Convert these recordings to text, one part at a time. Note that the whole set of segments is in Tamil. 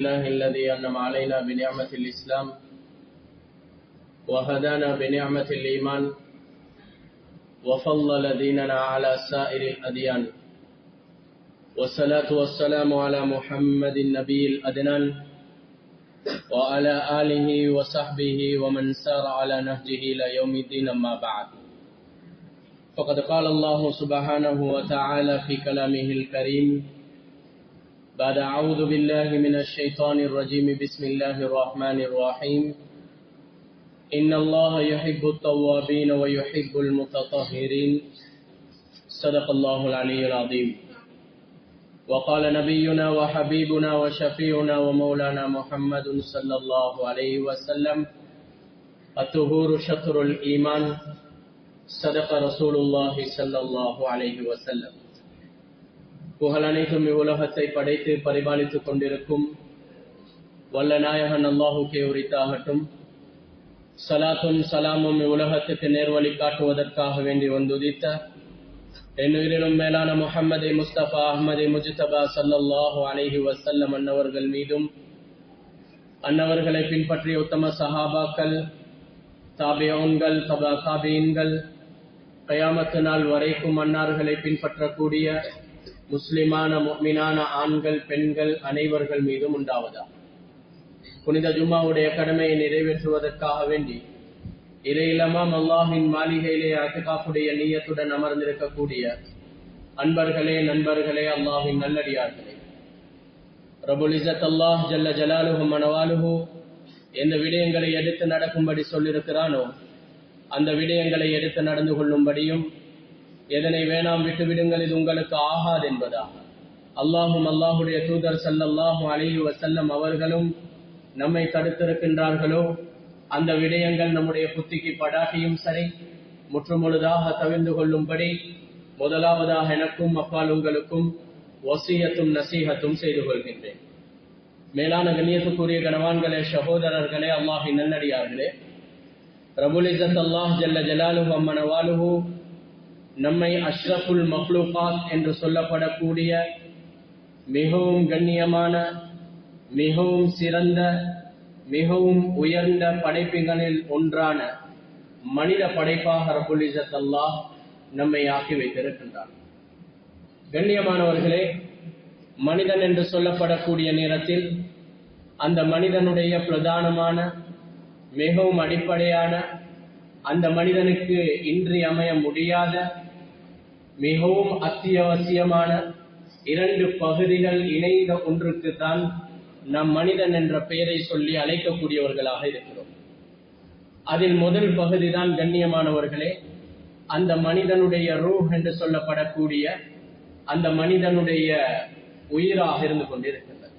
الله الذي أنعم علينا بنعمة الإسلام وهدانا بنعمة الإيمان وفضل ديننا على سائر الأديان والصلاة والسلام على محمد النبي الأدنان وعلى آله وصحبه ومن سار على نهجه إلى يوم الدين. أما بعد، فقد قال الله سبحانه وتعالى في كلامه الكريم بعد أعوذ بالله من الشيطان الرجيم بسم الله الرحمن الرحيم إن الله يحب التوابين ويحب المتطهرين صدق الله العلي العظيم. وقال نبينا وحبيبنا وشفيعنا ومولانا محمد صلى الله عليه وسلم الطهور شطر الإيمان صدق رسول الله صلى الله عليه وسلم. புகழ் அனைத்தும் இவ்வுலகத்தை படைத்து பரிபாலித்துக் கொண்டிருக்கும் வல்ல நாயகன் அல்லாஹுக்கே உரித்தாகட்டும். சலாத்தும் சலாமும் இவ்வுலகத்துக்கு நேர்வழி காட்டுவதற்காக வேண்டி வந்துதித்த என் உயிரிலும் மேலான முஹம்மது முஸ்தபா அஹ்மது முஜ்தபா ஸல்லல்லாஹு அலைஹி வஸல்லம் அன்னவர்கள் மீதும் அன்னவர்களை பின்பற்றிய உத்தம சஹாபாக்கள், தாபிஊன்கள், தபா தாபீன்கள், கயாமத்து நாள் வரைக்கும் அன்னார்களை பின்பற்றக்கூடிய முஸ்லிமான முஃமினான ஆண்கள் பெண்கள் அனைவர்கள் மீதும் உண்டாவதா. புனித ஜும்மாவுடைய கடமையை நிறைவேற்றுவதற்காக வேண்டி இறையிலமாம் அல்லாஹின் மாளிகையிலே அத்திகாஃபுடைய நிய்யத்துடன் அமர்ந்திருக்கக்கூடிய அன்பர்களே, நண்பர்களே, அல்லாஹின் நல்லடியார்களே, ரப்புல் இஸ்ஸத் அல்லாஹ் ஜல்ல ஜலாலுஹு மனவாலுஹு எந்த விடயங்களை எடுத்து நடக்கும்படி சொல்லியிருக்கிறானோ அந்த விடயங்களை எடுத்து நடந்து கொள்ளும்படியும், எதனை வேணாம் விட்டுவிடுங்கள் இது உங்களுக்கு ஆகாது என்பதாக அல்லாஹும் அல்லாஹுடைய தூதர் ஸல்லல்லாஹு அலைஹி வஸல்லம் அவர்களும் நம்மை தடுத்திருக்கின்றார்களோ அந்த விடயங்கள் நம்முடைய புத்திக்கு படாட்டியும் சரி முற்றுமுழுதாக தவிர்ந்து கொள்ளும்படி முதலாவதாக எனக்கும் அப்பால் உங்களுக்கும் வசியத்தும் நசீஹத்தும் செய்து கொள்கின்றேன். மேலான கண்ணியத்துக்குரிய கனவான்களே, சகோதரர்களே, அல்லாஹின் நல்லடியார்களே, ரப்புல் இஸ்ஸத் அல்லாஹ் ஜல்ல ஜலாலுஹு அம்மனவாலுஹு நம்மை அஷ்ரஃபுல் மக்லூகாத் என்று சொல்லப்படக்கூடிய மிகவும் கண்ணியமான, மிகவும் சிறந்த, மிகவும் உயர்ந்த படைப்புகளில் ஒன்றான மனித படைப்பாக ரப்புல் இஸ்ஸத் அல்லாஹ் நம்மை ஆக்கி வைத்திருக்கின்றார். கண்ணியமானவர்களே, மனிதன் என்று சொல்லப்படக்கூடிய நேரத்தில் அந்த மனிதனுடைய பிரதானமான, மிகவும் அடிப்படையான, அந்த மனிதனுக்கு இன்றியமைய முடியாத, மிகவும் அத்தியாவசியமான இரண்டு பகுதிகள் இணைந்த ஒன்றுக்கு தான் நம் மனிதன் என்ற பெயரை சொல்லி அழைக்கக்கூடியவர்களாக இருக்கிறோம். அதில் முதல் பகுதி தான் கண்ணியமானவர்களே அந்த மனிதனுடைய ரூஹ் என்று சொல்லப்படக்கூடிய அந்த மனிதனுடைய உயிராக இருந்து கொண்டிருக்கின்றது.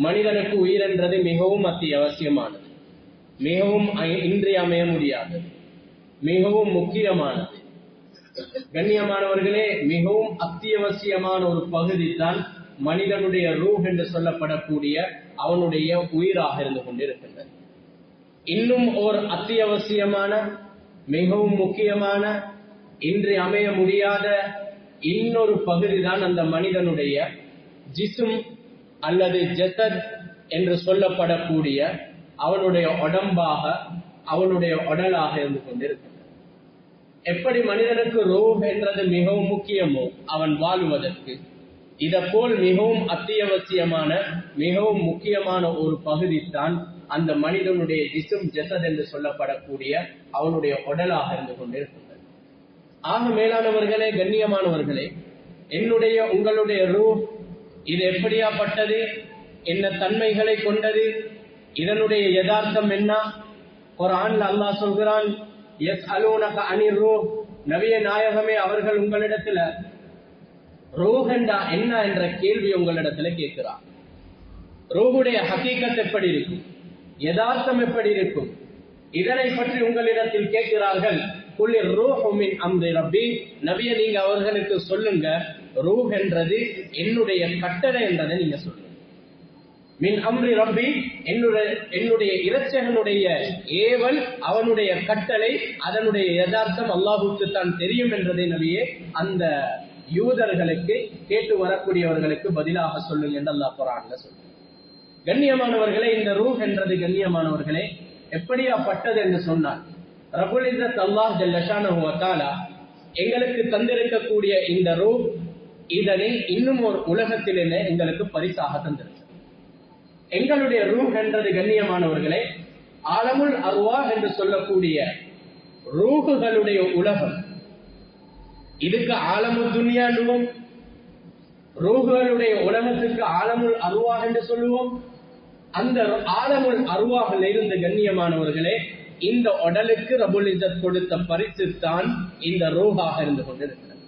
மனிதனுக்கு உயிர் என்றது மிகவும் அத்தியாவசியமானது, மிகவும் இன்றியமைய முடியாதது, மிகவும் முக்கியமானது. கண்ணியமானவர்களே, மிகவும் அத்தியாவசியமான ஒரு பகுதி தான் மனிதனுடைய ரூஹ் என்று சொல்லப்படக்கூடிய அவனுடைய உயிராக இருந்து கொண்டிருக்கின்றது. இன்னும் ஒரு அத்தியாவசியமான, மிகவும் முக்கியமான, இன்று அமைய முடியாத இன்னொரு பகுதி தான் அந்த மனிதனுடைய ஜிஸ்ம் அல்லது ஜஸத் என்று சொல்லப்படக்கூடிய அவனுடைய உடம்பாக, அவனுடைய உடலாக இருந்து கொண்டிருக்கின்றது. எப்படி மனிதனுக்கு ரூஹ் என்றது மிகவும் முக்கியமோ அவன் வாழ்வதற்கு, இதை போல் மிகவும் அத்தியாவசியமான, மிகவும் முக்கியமான ஒரு பகுதி தான் அந்த மனிதனுடைய ஜிஸ்ம் ஜஸத் என்று சொல்லப்படக்கூடிய அவனுடைய உடலாக இருந்து கொண்டிருக்கின்றது. ஆக மேலானவர்களே, கண்ணியமானவர்களே, என்னுடைய உங்களுடைய ரூஹ் இது எப்படியாப்பட்டது, என்ன தன்மைகளை கொண்டது, இதனுடைய யதார்த்தம் என்ன? குர்ஆன்ல அல்லாஹ் சொல்கிறான், யஸ்அலூனக அனிர் ரூஹ், நபியே நாயகமே அவர்கள் உங்களிடத்துல ரூஹ் என்றா என்ன என்ற கேள்வி உங்களிடத்துல கேட்கிறார். ரூஹுடைய ஹகீகத் எப்படி இருக்கும், யதார்த்தம் எப்படி இருக்கும், இதனை பற்றி உங்களிடத்தில் கேட்கிறார்கள். குல்லிர் ரூஹு மின் அம்ரி ரப்பி, நபியே நீங்க அவர்களுக்கு சொல்லுங்க ரூஹ் என்றது என்னுடைய கட்டளை என்றதை நீங்க சொல்லுங்க. மின் அம்ரி ரப்பி, என்னுடைய இரட்சகனுடைய ஏவல், அவனுடைய கட்டளை, அதனுடைய யதார்த்தம் அல்லாஹுக்கு தான் தெரியும் என்றதை நபியே அந்த யூதர்களுக்கு கேட்டு வரக்கூடியவர்களுக்கு பதிலாக சொல்லுங்க என்று அல்லாஹ் குர்ஆன்ல சொல்லுங்க. கண்ணியமானவர்களே, இந்த ரூஹ் என்றது கண்ணியமானவர்களே எப்படியாப்பட்டது என்று சொன்னார். ரப்புல் இஸ்ஸத் அல்லாஹ் ஜல்ல ஷானஹு வ தஆலா எங்களுக்கு தந்திருக்கக்கூடிய இந்த ரூஹ், இதனை இன்னும் ஒரு உலகத்திலே எங்களுக்கு பரிசாக தந்திருக்கிறது. எங்களுடைய ரூஹ் என்றது கண்ணியமானவர்களே ஆலமுல் அர்வாஹ் என்று சொல்லக்கூடிய ரூஹுகளுடைய உலகம். இதுக்கு ஆலமுல் துன்யாண்டுவோம், ரூஹுகளுடைய உலகத்துக்கு ஆலமுல் அர்வாஹ் என்று சொல்லுவோம். அந்த ஆலமுல் அர்வாஹில் இருந்து கண்ணியமானவர்களே இந்த உடலுக்கு ரப்புல் இஸ்ஸத் கொடுத்த பரிசு தான் இந்த ரூஹாக இருந்து கொண்டிருக்கிறது.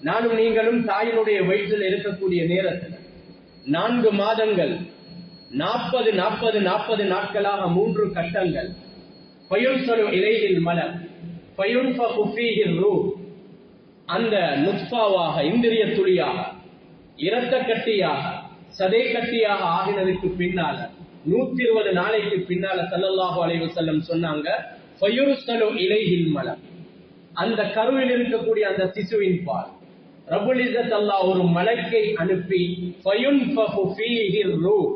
நானும் நீங்களும் தாயினுடைய வயிற்றில் இருக்கக்கூடிய நேரத்தில் 4 மாதங்கள் 40 நாட்களாக 3 கட்டங்கள். ஃபயுர்சலு இலைஹில் மலக் ஃபயுன்ஃபகு ஃபீஹிர் ரூஹ். அந்த நுத்ஃபாவாக, இந்திரிய துளியாக, இரத்த கட்டியாக, சதை கட்டியாக ஆகினதுக்கு பின்னால 120 நாளைக்கு பின்னால ஸல்லல்லாஹு அலைஹி வஸல்லம் சொன்னாங்க, ஃபயுர்சலு இலைஹில் மலக். அந்த கருவில் இருக்கக்கூடிய அந்த சிசுவின் பால் ரப்புல் இஸ்ஸத் அல்லாஹ் ஒரு மலக்கை அனுப்பி ஃபயுன்ஃபகு ஃபீஹிர் ரூஹ்,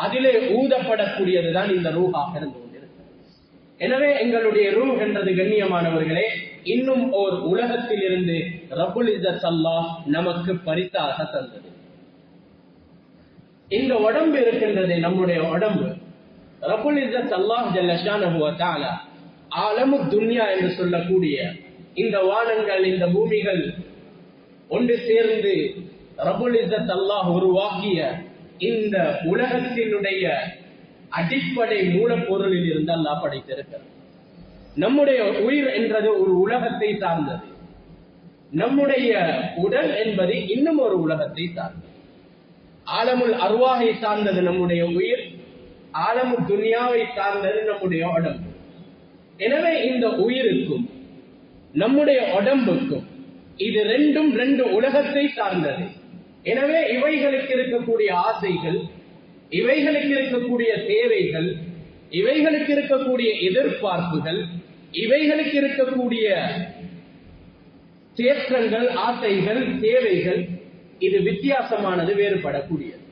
அதிலே ஊதப்படக்கூடியதுதான் இந்த ரூஹாக இருந்து கொண்டிருக்கிறது. எனவே எங்களுடைய ரூஹ் என்றது கண்ணியமானவர்களே இன்னும் ஓர் உலகத்தில் இருந்து ரப்புல் இஸ்ஸத் அல்லாஹ் நமக்கு பரிசாக தந்தது. இந்த உடம்பு இருக்கின்றது, நம்முடைய உடம்பு ரப்புல் இஸ்ஸத் அல்லாஹ் ஜல்ல ஷானஹு வ தஆலா ஆலமு துன்யா என்று சொல்லக்கூடிய இந்த வானங்கள், இந்த பூமிகள் ஒன்று சேர்ந்து ரப்புல் இஸ்ஸத் அல்லாஹ் உருவாக்கிய இந்த உலகத்தினுடைய அடிப்படை மூலப்பொருளில் இருந்து அல்லாஹ் படைத்திருக்கிறார். நம்முடைய உயிர் என்றது ஒரு உலகத்தை சார்ந்தது. நம்முடைய உடல் என்பது இன்னும் ஒரு உலகத்தை சார்ந்தது. ஆலமுல் அர்வாஹை சார்ந்தது நம்முடைய உயிர், ஆலமு துன்யாவை சார்ந்தது நம்முடைய உடம்பு. எனவே இந்த உயிருக்கும் நம்முடைய உடம்புக்கும் இது ரெண்டும் 2 உலகத்தை சார்ந்தது. எனவே இவைகளுக்கு இருக்கக்கூடிய ஆசைகள், இவைகளுக்கு இருக்கக்கூடிய தேவைகள், இவைகளுக்கு இருக்கக்கூடிய எதிர்பார்ப்புகள், இவைகளுக்கு இருக்கக்கூடிய தேற்றங்கள், ஆசைகள், தேவைகள், இது வித்தியாசமானது, வேறுபடக்கூடியது.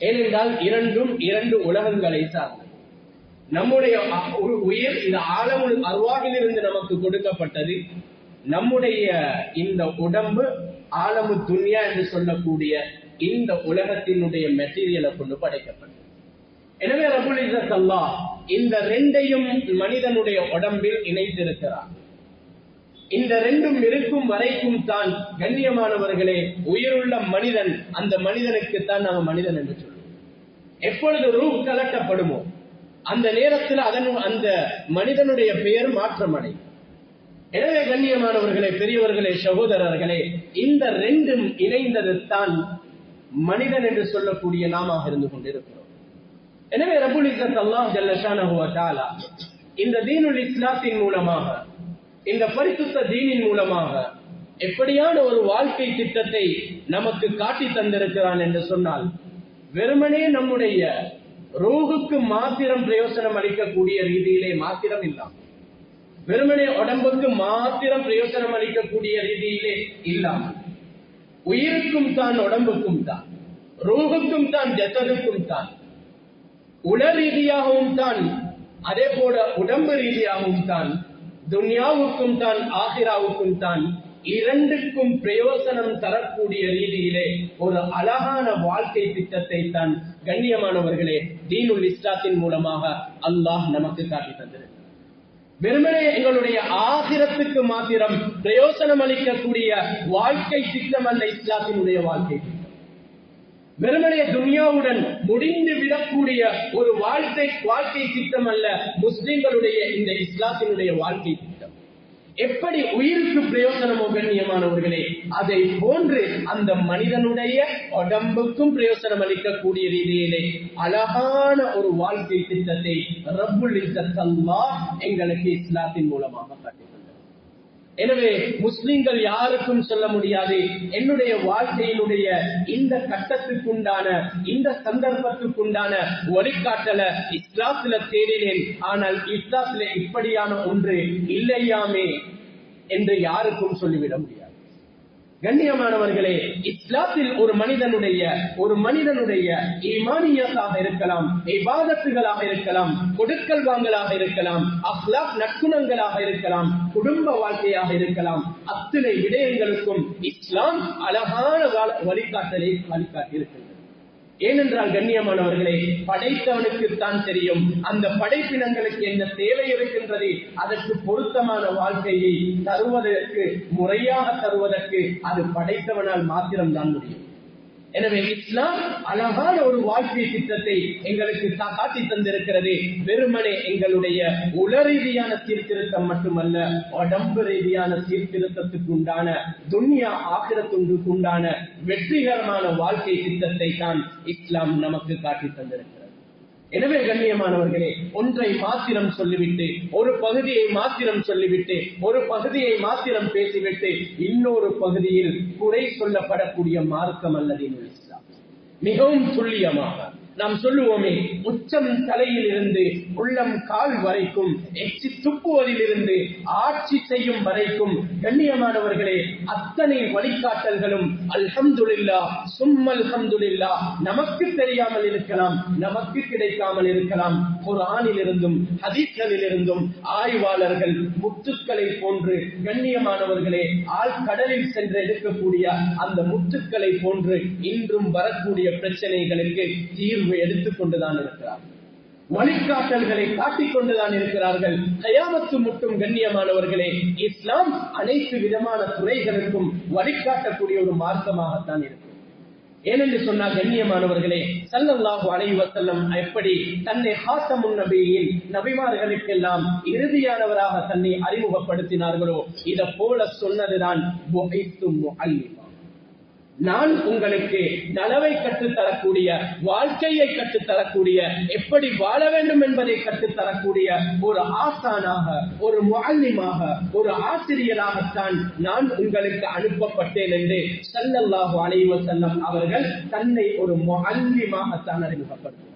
ஏனென்றால் இரண்டும் 2 உலகங்களை சார்ந்தது. நம்முடைய உயிர் இந்த ஆலமுல் அர்வாஹில் இருந்து நமக்கு கொடுக்கப்பட்டது. நம்முடைய இந்த உடம்பு ஆலமு துன்யா என்று சொல்லக்கூடிய இந்த உலகத்தினுடைய மெட்டீரியலை கொண்டு படைக்கப்பட்டது. எனவே ரப்புல் இஸ்ஸத் அல்லாஹ் இந்த 2ஐயும் மனிதனுடைய உடம்பில் இணைத்திருக்கிறார். இந்த 2ம் இருக்கும் வரைக்கும் தான் கண்ணியமானவர்களே உயிருள்ள மனிதன், அந்த மனிதனுக்கு தான் நாம மனிதன் என்று சொல்லுவோம். எப்பொழுது ரூஹ் கலட்டப்படுமோ அந்த நேரத்தில் அந்த மனிதனுடைய பெயர் மாற்றமடையும். எனவே கண்ணியமானவர்களே, பெரியவர்களே, சகோதரர்களே, இந்த 2ம் இணைந்தது தான் மனிதன் என்று சொல்லக்கூடிய நாம இருந்து கொண்டிருக்கிறோம். எனவே ரப்புல் இஸ்ஸத் அல்லாஹ் ஜல்ல ஷானஹு வ தஆலா இந்த தீனுல் இஸ்லாத்தின் மூலமாக, இந்த பரிசுத்த தீனின் மூலமாக எப்படியான ஒரு வாழ்க்கை திட்டத்தை நமக்கு காட்டி தந்திருக்கிறான் என்று சொன்னால், வெறுமனே நம்முடைய ரூஹுக்கு மாத்திரம் பிரயோசனம் அளிக்கக்கூடிய ரீதியிலே மாத்திரம் இல்லாமல், வெறுமனே உடம்புக்கு மாத்திரம் பிரயோசனம் அளிக்கக்கூடிய ரீதியிலே இல்லாமல், உயிருக்கும் தான், உடம்புக்கும் தான், ரூஹுக்கும் தான், ஜஸதுக்கும் தான், உல ரீதியாகவும் தான், அதே போல உடம்பு ரீதியாகவும் தான், துன்யாவுக்கும் தான், ஆகிராவுக்கும் தான், 2க்கும் பிரயோசனம் தரக்கூடிய ரீதியிலே ஒரு அழகான வாழ்க்கை திட்டத்தை தான் கண்ணியமானவர்களே தீனுல் இஸ்லாத்தின் மூலமாக அல்லாஹ் நமக்கு காட்டி தந்திருக்கிறார். வெறுமனே எங்களுடைய ஆகிரத்துக்கு மாத்திரம் பிரயோசனம் அளிக்கக்கூடிய வாழ்க்கை திட்டம் அல்ல இஸ்லாத்தினுடைய வாழ்க்கை திட்டம். வெறுமனே துன்யாவுடன் முடிந்து விடக்கூடிய ஒரு வாழ்க்கை திட்டம் அல்ல முஸ்லிம்களுடைய இந்த இஸ்லாத்தினுடைய வாழ்க்கை திட்டம். எப்படி உயிருக்கு பிரயோசனமோ கண்ணியமானவர்களே, அதை போன்று அந்த மனிதனுடைய உடம்புக்கும் பிரயோசனம் அளிக்கக்கூடிய ரீதியிலே அழகான ஒரு வாழ்க்கை திட்டத்தை ரப்புல் இஸ்ஸத் அல்லாஹ் எங்களுக்கு இஸ்லாத்தின் மூலமாக காட்டினார். எனவே முஸ்லிம்கள் யாருக்கும் சொல்ல முடியாது, என்னுடைய வாழ்க்கையினுடைய இந்த கட்டத்துக்குண்டான, இந்த சந்தர்ப்பத்துக்குண்டான வழிகாட்டல இஸ்லாத்துல தேடினேன், ஆனால் இஸ்லாத்துல இப்படியான ஒன்று இல்லையாமே என்று யாருக்கும் சொல்லிவிட முடியாது. கண்ணியமானவர்களே, இஸ்லாத்தில் ஒரு மனிதனுடைய ஈமானியத்தாக இருக்கலாம், இபாதத்துகளாக இருக்கலாம், கொடுக்கல் வாங்கலாக இருக்கலாம், அக்லாக் நற்குணங்களாக இருக்கலாம், குடும்ப வாழ்க்கையாக இருக்கலாம், அத்தனை விடயங்களுக்கும் இஸ்லாம் அழகான வழிகாட்டலை வழிகாட்டியிருக்கிறது. ஏனென்றால் கண்ணியமானவர்களே, படைத்தவனுக்கு தான் தெரியும் அந்த படைப்பினங்களுக்கு என்ன தேவை இருக்கின்றது. அதற்கு பொருத்தமான வாழ்க்கையை தருவதற்கு, முறையாக தருவதற்கு அது படைத்தவனால் மாத்திரம்தான் முடியும். எனவே இஸ்லாம் அழகான ஒரு வாழ்க்கை திட்டத்தை எங்களுக்கு காட்டி தந்திருக்கிறது. வெறுமனே எங்களுடைய உள ரீதியான சீர்திருத்தம் மட்டுமல்ல, உடம்பு ரீதியான சீர்திருத்தத்துக்கு உண்டான, துன்யா ஆகிரத்துக்கு உண்டான வெற்றிகரமான வாழ்க்கை திட்டத்தை தான் இஸ்லாம் நமக்கு காட்டி தந்திருக்கிறது. எனவே கண்ணியமானவர்களே, ஒன்றை மாத்திரம் சொல்லிவிட்டு, ஒரு பகுதியை மாத்திரம் சொல்லிவிட்டு, ஒரு பகுதியை மாத்திரம் பேசிவிட்டு இன்னொரு பகுதியில் குறை சொல்லப்படக்கூடிய மார்க்கம் அல்லது இஸ்லாம். மிகவும் துல்லியமாக நாம் சொல்லுவோமே, உச்சம் தலையில் இருந்து உள்ளம் கால் வரைக்கும், எச்சி துப்புவதிலிருந்து ஆட்சி செய்யும் வரைக்கும் கண்ணியமானவர்களே, அத்தனை வழிகாட்டல்களும் அல்ஹம்துலில்லாஹ் சும்மல் அல்ஹம்துலில்லாஹ் நமக்கு தெரியாமல் இருக்கலாம், நமக்கு கிடைக்காமல் இருக்கலாம். குர்ஆனில் இருந்தும் ஹதீஸ்களில் இருந்தும் ஆய்வாளர்கள் முத்துக்களை போன்று கண்ணியமானவர்களே, ஆழ்கடலில் சென்று எடுக்கக்கூடிய அந்த முத்துக்களை போன்று இன்றும் வரக்கூடிய பிரச்சனைகளுக்கு தீர்வு எடுத்துக்கொண்டுதான் இருக்கிறார். வழிகாட்டல்களை காட்டிக் கொண்டுதான் இருக்கிறார்கள். கயாமத்து முட்டும் கண்ணியமானவர்களே, இஸ்லாம் அனைத்து விதமான துறைகளுக்கும் வழிகாட்டக்கூடிய ஒரு மார்க்கமாகத்தான் இருக்கும். ஏனென்று சொன்னால் கண்ணியமானவர்களே, ஸல்லல்லாஹு அலைஹி வஸல்லம் எப்படி தன்னை ஹாத்தமுன் நபியின், நபிமார்களுக்கெல்லாம் இறுதியானவராக தன்னை அறிமுகப்படுத்தினார்களோ, இதை போல சொன்னதுதான் புஇத்து முஅல்லிமா. நான் உங்களுக்கு நலவை கற்றுத்தரக்கூடிய, வாழ்க்கையை கற்றுத்தரக்கூடிய, எப்படி வாழ வேண்டும் என்பதை கற்றுத்தரக்கூடிய ஒரு ஆசானாக, ஒரு முஅல்லிமாக, ஒரு ஆசிரியராகத்தான் நான் உங்களுக்கு அனுப்பப்பட்டேன் என்று ஸல்லல்லாஹு அலைஹி வஸல்லம் அவர்கள் தன்னை ஒரு முஅல்லிமாகத்தான் அறிமுகப்படுத்தினார்.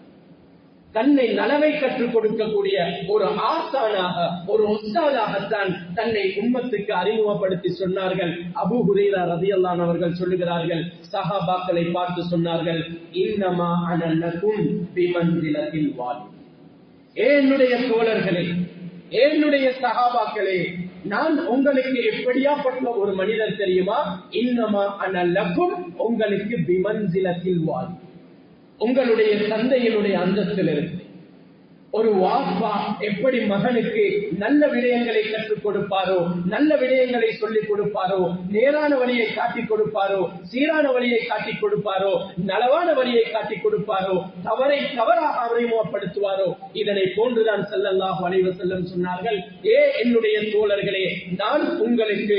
தன்னை நலவை கற்றுக் கொடுக்கக்கூடிய ஒரு ஆசானாக, ஒரு உஸ்தாதாகத்தான் தன்னை உம்மத்துக்கு அறிமுகப்படுத்தி சொன்னார்கள். அபூ ஹுரைரா ரலியல்லாஹு அன்ஹு அவர்கள் சொல்லுகிறார்கள், சஹாபாக்களை பார்த்து சொன்னார்கள், இன்னமா அன லகும் பிமன்சிலத்தில் வாலி. என்னுடைய தோழர்களே, என்னுடைய சஹாபாக்களே, நான் உங்களுக்கு எப்படியாப்பட்ட ஒரு மனிதர் தெரியுமா? இன்னமா அன லகும், உங்களுக்கு பிமன்சிலத்தில் வாலி, உங்களுடைய தந்தையினுடைய அந்தஸ்தில் இருக்கு. ஒரு வாப்பா எப்படி மகனுக்கு நல்ல விடயங்களை கற்றுக் கொடுப்பாரோ, நல்ல விடயங்களை சொல்லிக் கொடுப்பாரோ, நேரான வழியை காட்டிக் கொடுப்பாரோ, சீரான வழியை காட்டிக் கொடுப்பாரோ, நலவான வழியை காட்டிக் கொடுப்பாரோ, தவறை தவறாக அறிமுகப்படுத்துவாரோ, இதனை போன்றுதான் ஸல்லல்லாஹு அலைஹி வஸல்லம் சொன்னார்கள், என்னுடைய தோழர்களே, நான் உங்களுக்கு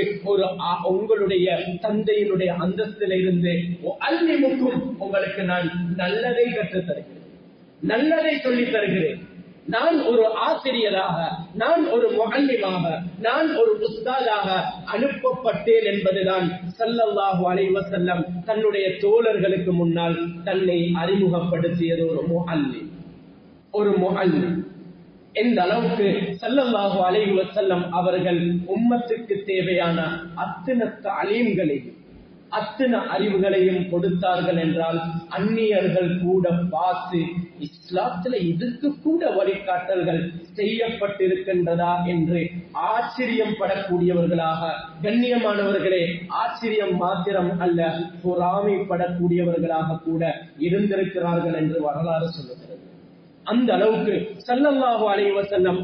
உங்களுடைய தந்தையினுடைய அந்தஸ்தில் இருந்து அல்லிமுக்கும் உங்களுக்கு நான் நல்லதை கற்றுத் தருகிறேன், நல்லதை சொல்லித் தருகிறேன். நான் ஒரு ஆசிரியராக, நான் ஒரு முஅல்லிமாக, நான் ஒரு உஸ்தாதாக அனுப்பப்பட்டேன் என்பதுதான் ஸல்லல்லாஹு அலைஹி வஸல்லம் தன்னுடைய தோழர்களுக்கு முன்னால் தன்னை அறிமுகப்படுத்தியது. ஒரு முஅல்லிம் எந்த அளவுக்கு ஸல்லல்லாஹு அலைஹி வஸல்லம் அவர்கள் உம்மத்துக்கு தேவையான அத்தனை தலீம்களையும் அத்தனை அறிவுகளையும் கொடுத்தார்கள் என்றால் அந்நியர்கள் கூட பார்த்து இஸ்லாத்துல இதுக்கு கூட வழிகாட்டல்கள் செய்யப்பட்டிருக்கின்றதா என்று ஆச்சரியம் படக்கூடியவர்களாக, கண்ணியமானவர்களே, ஆச்சரியம் மாத்திரம் அல்ல, பொறாமைப்படக்கூடியவர்களாக கூட இருந்திருக்கிறார்கள் என்று வரலாறு சொல்லுகிறது. அந்த அளவுக்கு ஸல்லல்லாஹு அலைஹி வஸல்லம்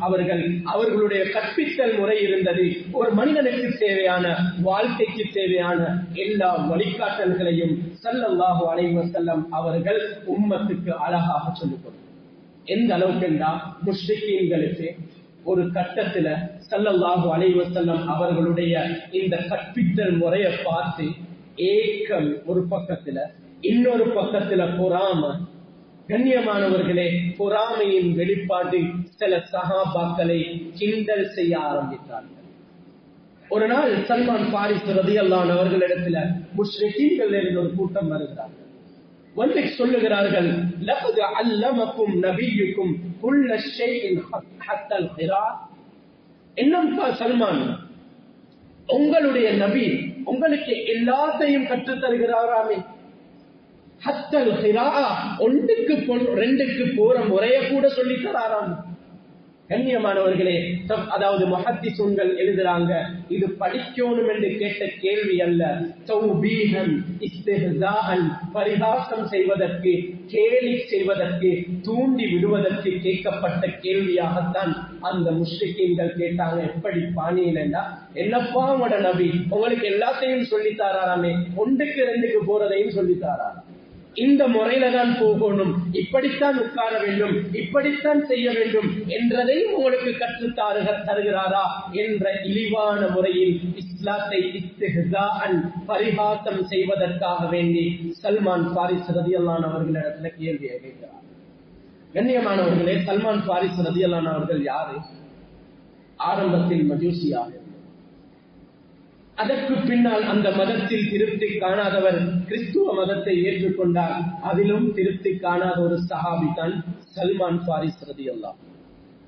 அவர்களுடைய கற்பித்தல் முறை இருந்தது. ஒரு மனிதனுக்கு தேவையான, வாழ்க்கைக்கு தேவையான எல்லா வழிகாட்டல்களையும் ஸல்லல்லாஹு அலைஹி வஸல்லம் அவர்கள் உம்மத்துக்கு அழகாக சொல்லிக் கொடுத்தார். எந்த அளவுக்கு என்றால், முஷ்ரிக்கீன்களுக்கு ஒரு கட்டத்துல ஸல்லல்லாஹு அலைஹி வஸல்லம் அவர்களுடைய இந்த கற்பித்தல் முறையை பார்த்து ஏக்கம் ஒரு பக்கத்துல, இன்னொரு பக்கத்துல பொறாமை. கண்ணியமானவர்களே, பொறாமையின் வெளிப்பாடு சில சஹாபாக்களை கிண்டல் செய்ய ஆரம்பித்தார்கள். ஒரு நாள் சல்மான் பாரிஸ் ரலியல்லாஹு அன்ஹு அவர்களிடத்துல முஷ்ரிக்கீன்கள் என்ற ஒரு கூட்டம் வருகிறார்கள். வந்து சொல்லுகிறார்கள், லகத் அல்லமக்கும் நபியுக்கும் குல்ல ஷைஇன் ஹத்தல் ஹிரா. என்னப்பா சல்மான், உங்களுடைய நபி உங்களுக்கு எல்லாத்தையும் கற்றுத் தருகிறாராமே. ஹத்தல் ஹிராஆ, ஒன்றுக்கு ரெண்டுக்கு போற முறைய கூட சொல்லி தராராம். கண்ணியமானவர்களே, அதாவது முஹத்திஸுன்கள் எழுதுறாங்க, இது படிக்கணும் என்று கேட்ட கேள்வி அல்ல, தௌபீஹன் இஸ்திஹ்ஸாஅன், பரிகாசம் செய்வதற்கு, கேலி செய்வதற்கு, தூண்டி விடுவதற்கு கேட்கப்பட்ட கேள்வியாகத்தான் அந்த முஷ்ரிக்கீன்கள் கேட்டாங்க. எப்படி பாணியிலா, என்னப்பா உங்களோட நபி உங்களுக்கு எல்லாத்தையும் சொல்லித்தாராமே, ஒன்றுக்கு ரெண்டுக்கு போறதையும் சொல்லித்தாரா, இந்த முறையில தான் போகணும், இப்படித்தான் உட்கார வேண்டும், இப்படித்தான் செய்ய வேண்டும் என்றதையும் உங்களுக்கு கற்றுத் தருகிறாரா என்ற இழிவான முறையில் இஸ்லாத்தை இஸ்திஹ்ஸாஅன், பரிகாசம் செய்வதற்காக வேண்டி சல்மான் பாரிஸ் ரலியல்லாஹு அவர்களிடத்துல கேள்வியை கேட்கிறார். கண்ணியமானவர்களே, சல்மான் பாரிஸ் ரலியல்லாஹு அவர்கள் யாரு? ஆரம்பத்தில் மஜூசியாக, அதற்கு பின்னால் அந்த மதத்தில் திருப்தி காணாதவர் கிறிஸ்துவ மதத்தை ஏற்றுக்கொண்டார். அதிலும் திருப்தி காணாத ஒரு சஹாபி தான் சல்மான் பாரிஸ் ரலியல்லாஹு.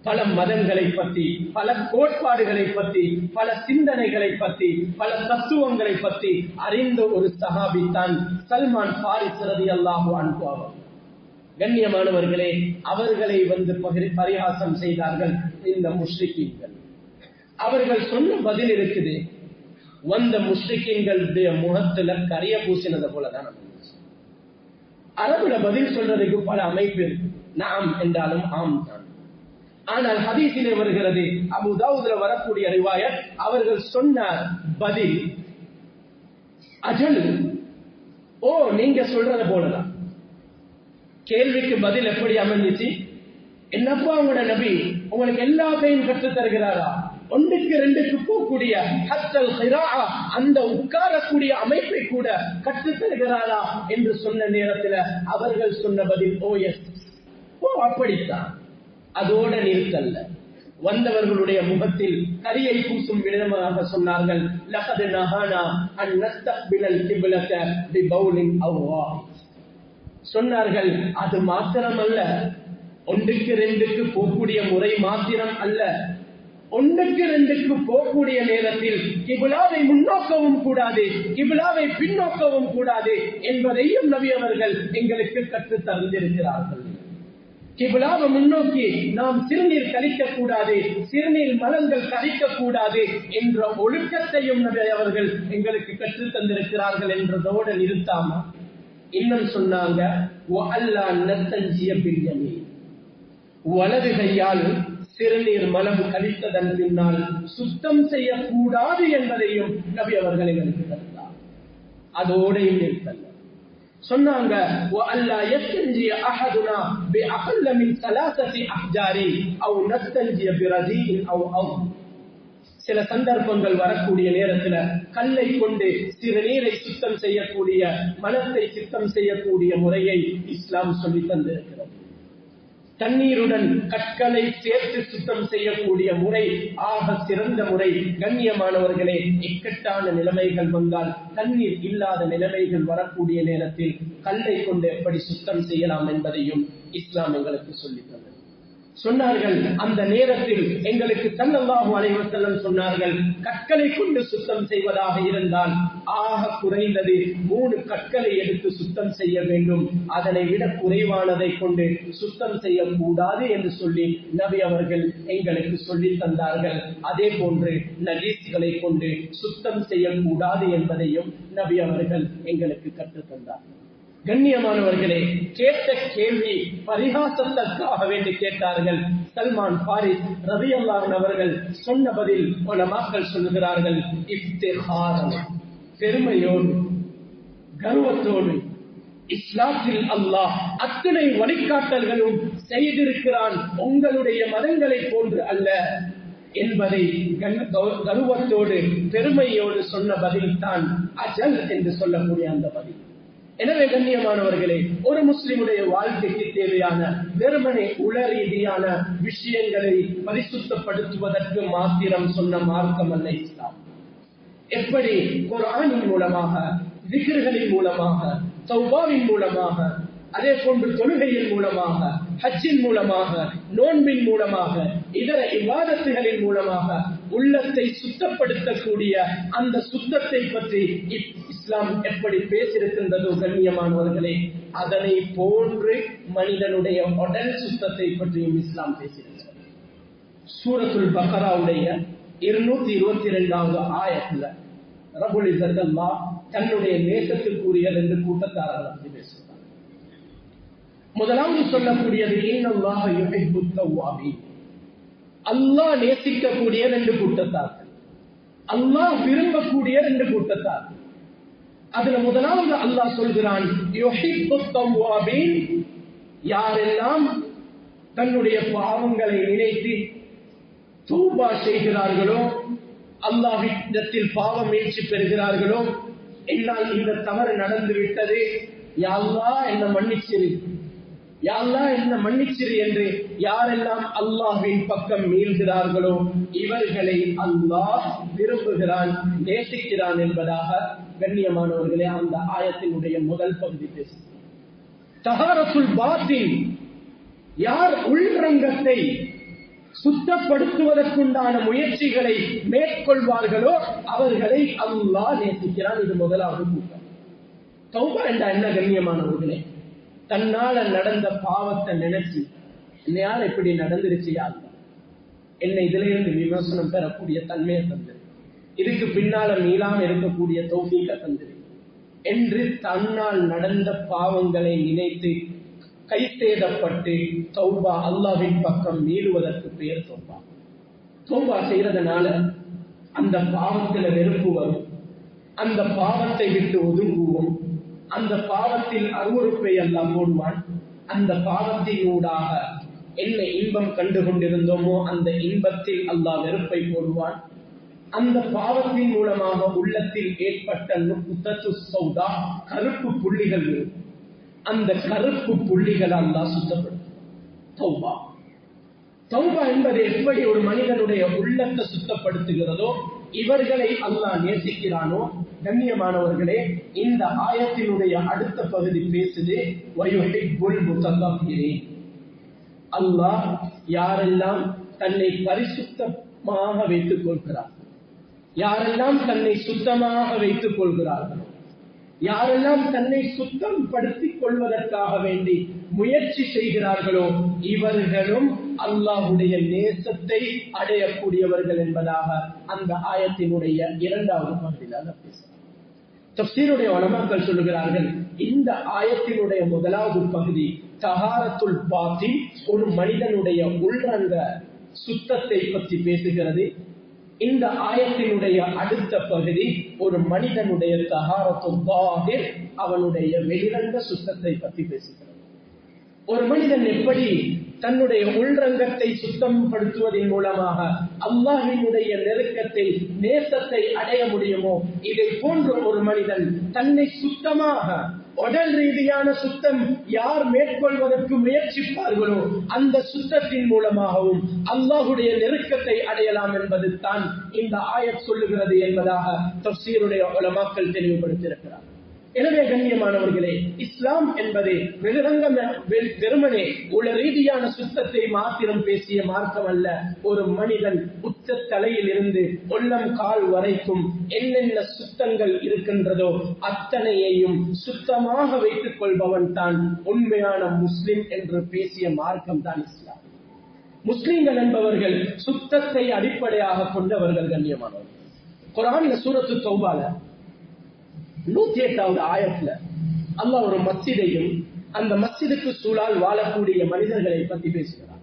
பல மதங்களை பற்றி, பல கோட்பாடுகளை பற்றி, பல சிந்தனைகளை பற்றி, பல தத்துவங்களை பற்றி அறிந்த ஒரு சஹாபி தான் சல்மான் பாரிஸ் ரலியல்லாஹு அன்ஹு அவர். கண்ணியமானவர்களே, அவர்களை பரிகாசம் செய்தார்கள் இந்த முஷ்ரிக்கீன்கள். அவர்கள் சொன்ன பதில் இருக்குது, வந்த முஷ்ரிக்கீன்களுடைய முகத்துல கரிய பூசினதை போலதான். அரபுல பதில் சொல்றதுக்கு பல அமைப்பு இருக்கு. நாம் என்றாலும் ஆம் தான். ஆனால் ஹதீஸிலே வருகிறது, அபூ தாவூதுல வரக்கூடிய ரிவாயத், அவர்கள் சொன்ன பதில் அஜல், ஓ நீங்க சொல்றத போலதான். கேள்விக்கு பதில் எப்படி அமைஞ்சிச்சு? என்னப்பா உங்களோட நபி உங்களுக்கு எல்லாத்தையும் கற்றுத் தருகிறாரா? ஒன்றுக்கு ரெண்டுக்கு போகக்கூடிய ஹத்தல் ஹிராஆ, அந்த உட்காரக்கூடிய அமைப்பை கூட கற்றுத் தருகிறாரா என்று சொன்ன நேரத்தில் அவர்கள் சொன்ன பதில் ஓ எஸ், ஓ அப்படித்தான். அதோட நிறுத்தல்ல, வந்தவர்களுடைய முகத்தில் கரியை பூசும் விதமாக சொன்னார்கள், லகத் நஹானா அன் நஸ்தக்பிலல் கிப்லத பிபௌலின் அவ் வாஹித். சொன்னார்கள், அது மாத்திரமல்ல, ஒன்றுக்கு ரெண்டுக்கு போகக்கூடிய முறை மாத்திரம் அல்ல, ஒன்றுக்கு ரெண்டுக்கு போகக்கூடிய நேரத்தில் கிபிலாவை முன்னோக்கவும் கூடாது, கிபிலாவை பின்னோக்கவும் கூடாது என்பதையும் நபி அவர்கள் எங்களுக்கு கற்றுத் தந்திருக்கிறார்கள். கிபிலாவை முன்னோக்கி நாம் சிறுநீர் கழிக்க கூடாது, சிறுநீர் மலங்கள் கழிக்க கூடாது என்ற ஒழுக்கத்தையும் நபி அவர்கள் எங்களுக்கு கற்றுத் தந்திருக்கிறார்கள் என்றதோடு நிறுத்தாம இன்னும் சொன்னாங்க, வலது கையால் சிறுநீர் மலம் கழித்ததன் பின்னால் சுத்தம் செய்யக்கூடாது என்பதையும் நபி அவர்கள் எங்களுக்கு தந்தார். அதோடையும் நிறுத்தல்ல, சொன்னாங்க, சில சந்தர்ப்பங்கள் வரக்கூடிய நேரத்தில் கல்லை கொண்டு சிறுநீரை சுத்தம் செய்யக்கூடிய, மனத்தை சுத்தம் செய்யக்கூடிய முறையை இஸ்லாம் சொல்லி தந்திருக்கிறது. தண்ணீருடன் கற்களை சேர்த்து சுத்தம் செய்யக்கூடிய முறை ஆக சிறந்த முறை. கண்ணியமானவர்களே, இக்கட்டான நிலைமைகள் வந்தால், தண்ணீர் இல்லாத நிலைமைகள் வரக்கூடிய நேரத்தில் கல்லை கொண்டு எப்படி சுத்தம் செய்யலாம் என்பதையும் இஸ்லாம் எங்களுக்கு சொல்லித் தந்தது. சொன்னார்கள், அந்த நேரத்தில் எங்களுக்கு ஸல்லல்லாஹு அலைஹி வஸல்லம் சொன்னார்கள், கற்களை கொண்டு சுத்தம் செய்வதாக இருந்தால் ஆக குறைந்தது 3 கற்களை எடுத்து சுத்தம் செய்ய வேண்டும், அதனை விட குறைவானதை கொண்டு சுத்தம் செய்யக்கூடாது என்று சொல்லி நபி அவர்கள் எங்களுக்கு சொல்லி தந்தார்கள். அதே போன்று நஜீஸ்களை கொண்டு சுத்தம் செய்யக்கூடாது என்பதையும் நபி அவர்கள் எங்களுக்கு கற்றுத் தந்தார்கள். கண்ணியமானவர்களே, கேட்ட கேள்வி பரிகாசத்திற்காக வேண்டி கேட்டார்கள். சல்மான் பாரிஸ் ரலியல்லாஹு அவர்கள் சொன்ன பதில் உலமாக்கள் சொல்லுகிறார்கள், இஃப்திகாரன், பெருமையோடு, கர்வத்தோடு, இஸ்லாத்தில் அல்லாஹ் அத்தனை வழிகாட்டல்களும் செய்திருக்கிறான், உங்களுடைய மதங்களை போன்று அல்ல என்பதை கர்வத்தோடு பெருமையோடு சொன்ன பதில் தான் அஜல் என்று சொல்லக்கூடிய அந்த பதில். எனவே கண்ணியமானவர்களே, ஒரு முஸ்லிமுடைய வாழ்க்கைக்கு தேவையான வெறுமனே உள ரீதியான விஷயங்களை பரிசுத்தப்படுத்துவதற்கு மாத்திரம் சொன்ன மார்க்கம் அல்ல இஸ்லாம். எப்படி குர்ஆனின் மூலமாக, திக்ர்களின் மூலமாக, தௌபாவின் மூலமாக, அதே போன்று தொழுகையின் மூலமாக, ஹஜ்ஜின் மூலமாக, நோன்பின் மூலமாக, இதர இபாதத்துகளின் மூலமாக உள்ளத்தை சுத்தப்படுத்தக்கூடிய அந்த சுத்தத்தை பற்றி இஸ்லாம் எப்படி பேசியிருக்கின்றதோ கண்ணியமானவர்களே, அதனை போன்று மனிதனுடைய உடல் சுத்தத்தை பற்றியும் இஸ்லாம் பேசியிருக்கிறது. சூரத்துல் பக்ராவுடைய 222வது ஆயத்துல ரப்புல் இஸ்ஸத் அல்லாஹ் தன்னுடைய நேசத்துக்குரிய 2 கூட்டத்தார்களை பற்றி பேசுகிறார். முதலாவது சொல்லக்கூடியது இன்னல்லாஹ யுஹிப்புத் தவ்வாபீன், அல்லாஹ் நேசிக்கக்கூடிய 2 கூட்டத்தார்கள், அல்லாஹ் விரும்பக்கூடிய 2 கூட்டத்தார்கள். அதுல முதலாவது அல்லாஹ் சொல்கிறான் யுஹிப்புத் தவ்வாபீன், யாரெல்லாம் தன்னுடைய பாவங்களை நினைத்து தௌபா செய்கிறார்களோ, அல்லாஹ்விடத்தில் பாவ மீட்சி பெறுகிறார்களோ, என்னால் இந்த தவறு நடந்து விட்டது, யா அல்லாஹ் என்ன மன்னிச்சிரு, யா அல்லாஹ் என்ன மன்னிச்சிரு என்று யாரெல்லாம் அல்லாஹ்வின் பக்கம் மீள்கிறார்களோ இவர்களை அல்லாஹ் விரும்புகிறான், நேசிக்கிறான் என்பதாக கண்ணியமானவர்களே அந்த ஆயத்தினுடைய முதல் பகுதி பேசுகிறார். தஹாரத்துல் பாத்தின், யார் உள்ரங்கத்தை சுத்தப்படுத்துவதற்குண்டான முயற்சிகளை மேற்கொள்வார்களோ அவர்களை அல்லாஹ் நேசிக்கிறான். இது முதலாவது கூட்டம். தௌபா என்ற என்ன கண்ணியமானவர்களே, தன்னால நடந்த பாவத்தை நினைச்சு என்னையால இப்படி நடந்துருச்சு, யார் என்னை இதுல இருந்து விமர்சனம் பெறக்கூடிய தன்மையை தந்தது, இதுக்கு பின்னால மீளாம இருக்கக்கூடிய தௌஃபீக தந்தது என்று தன்னால் நடந்த பாவங்களை நினைத்து கைசேதப்பட்டு தௌபா அல்லாஹ்வின் பக்கம் மீளுவதற்கு பெயர் தௌபா. தௌபா செய்யறதுனால அந்த பாவத்துல வெறுப்பு வரும், அந்த பாவத்தை விட்டு ஒதுங்குவோம், அந்த பாவத்தில் அருவருப்பை எல்லாம் போடுவான், அந்த பாவத்தினூடாக என்ன இன்பம் கண்டு கொண்டிருந்தோமோ அந்த இன்பத்தில் அல்லாஹ் வெறுப்பை போடுவான். அந்த பாவத்தின் மூலமாக உள்ளத்தில் ஏற்பட்ட நுக்தத்து சௌதா, கருப்பு புள்ளிகள், அந்த கருப்பு புள்ளிகள் அல்லாஹ் சுத்தப்படுத்தும். தௌபா தௌபா என்பது எப்படி ஒரு மனிதனுடைய உள்ளத்தை சுத்தப்படுத்துகிறதோ இவர்களை அல்லாஹ் நேசிக்கிறானோ. கண்ணியமானவர்களே, இந்த ஆயத்தினுடைய அடுத்த பகுதி பேசுது வயுஹிப்புல் முத்தத்தஹிரீன், அல்லாஹ் யாரெல்லாம் தன்னை பரிசுத்தமாக வைத்துக் கொள்கிறார்கள், யாரெல்லாம் தன்னை சுத்தமாக வைத்துக் கொள்கிறார்களோ, யாரெல்லாம் தன்னை சுத்தம் படுத்திக் கொள்வதற்காக வேண்டி முயற்சி செய்கிறார்களோ இவர்களும் அல்லாஹுடைய நேசத்தை அடையக்கூடியவர்கள் என்பதாக அந்த ஆயத்தினுடைய 2வது பகுதியில் பேசுகிறார். தஃப்சீருடைய உலமாக்கள் சொல்லுகிறார்கள், இந்த ஆயத்தினுடைய முதலாவது பகுதி தஹாரத்துல் பாத்தின், ஒரு மனிதனுடைய உள்ரங்க சுத்தத்தை பற்றி பேசுகிறது. இந்த ஆயத்தினுடைய அடுத்த பகுதி ஒரு மனிதனுடைய தஹாரத்துல் பாஹிர், அவனுடைய வெளிரங்க சுத்தத்தை பற்றி பேசுகிறது. ஒரு மனிதன் எப்படி தன்னுடைய உள்ரங்கத்தை சுத்தப்படுத்துவதன் மூலமாக அல்லாஹ்வினுடைய நெருக்கத்தை, நேசத்தை அடைய முடியுமோ, இதை போன்ற ஒரு மனிதன் தன்னை சுத்தமாக, உடல் ரீதியான சுத்தம் யார் மேற்கொள்வதற்கு முயற்சிப்பார்களோ அந்த சுத்தத்தின் மூலமாகவும் அல்லாஹுடைய நெருக்கத்தை அடையலாம் என்பது தான் இந்த ஆயத் சொல்லுகிறது என்பதாக தஃப்சீருடைய உலமாக்கள் தெளிவுபடுத்தியிருக்கிறார். எனவே கண்ணியமானவர்களே, இஸ்லாம் என்பது வெறுமனே உள்ள ரீதியான சுத்தத்தை மாத்திரம் பேசிய மார்க்கம் அல்ல. ஒரு மனிதன் உச்ச தலையில் இருந்து உள்ளம் கால் வரைக்கும் என்னென்ன சுத்தங்கள் இருக்கின்றதோ அத்தனையையும் சுத்தமாக வைத்துக் கொள்பவன் தான் உண்மையான முஸ்லிம் என்று பேசிய மார்க்கம் தான் இஸ்லாம். முஸ்லிம்கள் என்பவர்கள் சுத்தத்தை அடிப்படையாக கொண்டவர்கள். கண்ணியமானவர்கள், குர்ஆன்ல சூரத்து தௌபால 108வது ஆயத்துல அல்லாஹ் ஒரு மஸ்ஜிதையும் அந்த மஸ்ஜிதுக்கு சூழால் வாழக்கூடிய மனிதர்களை பற்றி பேசுகிறார்.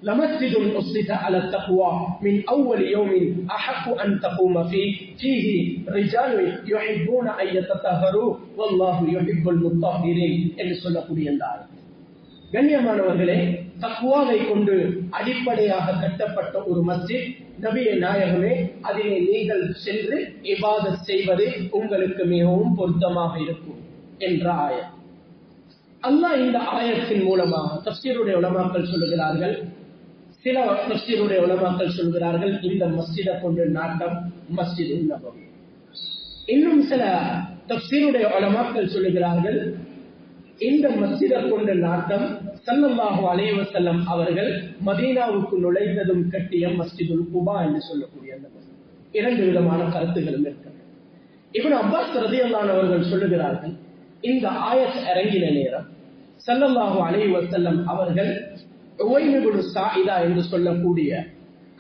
லமஸ்ஜிதுன் உஸ்ஸிஸ அலா தக்வா மின் அவ்வல் யௌமின் அஹக்கு அன் தகூம ஃபீஹி ரிஜாலுன் யுஹிப்பூன அன் யததஹரு வல்லாஹு யுஹிப்புல் முத்தஹிரீன் என்று சொல்லக்கூடிய இந்த ஆயத். கண்ணியமானவர்களே, தக்வாவை கொண்டு அடிப்படையாக கட்டப்பட்ட ஒரு மஸ்ஜித், நபியே நாயகமே, அதிலே நீங்கள் சென்று இபாதத் செய்வது உங்களுக்கு மிகவும் பொருத்தமாக இருக்கும் என்ற ஆயத். அல்லாஹ் இந்த ஆயத்தின் மூலமாக தஃப்சீருடைய உலமாக்கள் சொல்லுகிறார்கள், சில தஃப்சீருடைய உலமாக்கள் சொல்கிறார்கள் இந்த மஸ்ஜிதை கொண்டு நாட்டம் மஸ்ஜிது நபவி. இன்னும் சில தஃப்சீருடைய உலமாக்கள் சொல்லுகிறார்கள் இந்த மஸ்ஜிதை கொண்டு நாட்டம் ஸல்லல்லாஹு அலைஹி வஸல்லம் அவர்கள் மதீனாவுக்கு நுழைந்ததும் கட்டிய மஸ்ஜிதுல் குபா என்று சொல்லக்கூடிய அந்த மஸ்ஜித். 2 விதமான கருத்துகளும் இருக்கிறது. இப்னு அப்பாஸ் ரலியல்லாஹு அவர்கள் சொல்லுகிறார்கள், இந்த ஆயத் இறங்கின நேரம் ஸல்லல்லாஹு அலைஹி வஸல்லம் அவர்கள் உவைன் இப்னு சாயிதா என்று சொல்லக்கூடிய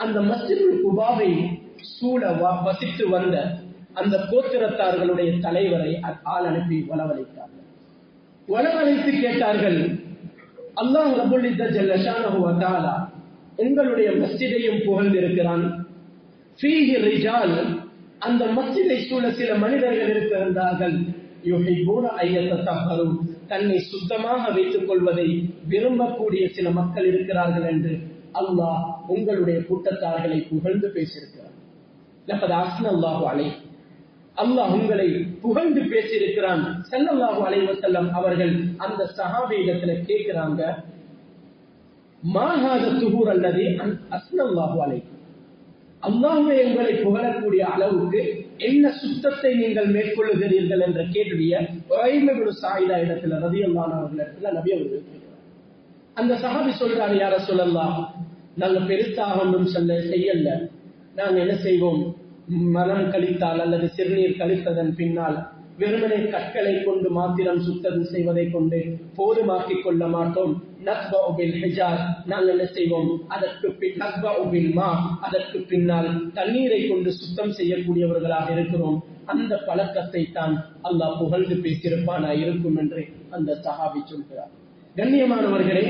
அந்த மஸ்ஜிதுல் குபாவை சூழ வசித்து வந்த அந்த கோத்திரத்தார்களுடைய தலைவரை ஆள் அனுப்பி வளவழைத்தார்கள். வளவழைத்து கேட்டார்கள், அல்லாஹ் ரப்புல் இஸ்ஸத் ஜல்ல ஷானஹு வ தஆலா உங்களுடைய மஸ்ஜிதையும் புகழ்ந்திருக்கிறான். ஃபீஹி ரிஜால், அந்த மஸ்ஜிதை சூழ சில மனிதர்கள் இருக்கிறார்கள், யுஹிப்பூன அய்யத்தஹரு, தன்னை சுத்தமாக வைத்துக் கொள்வதை விரும்பக்கூடிய சில மக்கள் இருக்கிறார்கள் என்று அல்லாஹ் உங்களுடைய கூட்டத்தார்களை புகழ்ந்து பேசியிருக்கிறார். லகத் அஸ்னல்லாஹு அலைஹி, அல்லாஹ் உங்களை புகழ்ந்து பேசியிருக்கிறான். ஸல்லல்லாஹு அலைஹி வஸல்லம் அவர்கள் அந்த சஹாபியிடத்துல கேட்கிறாங்க, மா ஹாதா துஹூர் அல்லதி அஸ்னல்லாஹு அலைஹி, அல்லாஹ்வே உங்களை புகழக்கூடிய அளவுக்கு என்ன சுத்தத்தை நீங்கள் மேற்கொள்ளுகிறீர்கள் என்ற கேள்வியை உவைன் இப்னு சாயிதா இடத்துல ரலியல்லாஹு அன்ஹு அவர்களிடத்துல நபி அவர்கள் கேட்கிறார். அந்த சஹாபி சொல்றாரு, யா ரசூலல்லாஹ், நாங்க பெருசாக ஒன்றும் செய்யல, நாங்க என்ன செய்வோம், மலம் கழித்தால் அல்லது சிறுநீர் கழித்ததன் பின்னால் வெறுமனை கற்களை கொண்டு மாத்திரம் சுத்தம் செய்வதை கொண்டு போதுமாக்கிக் கொள்ள மாட்டோம். நத்பஉ பில் ஹிஜார், நாங்கள் என்ன செய்வோம், அதற்கு பின்னால் தண்ணீரை கொண்டு சுத்தம் செய்யக்கூடியவர்களாக இருக்கிறோம். அந்த பழக்கத்தை தான் அல்லாஹ் புகழ்ந்து பேசியிருப்பானா இருக்கும் என்று அந்த சஹாபி சொல்கிறார். கண்ணியமானவர்களே,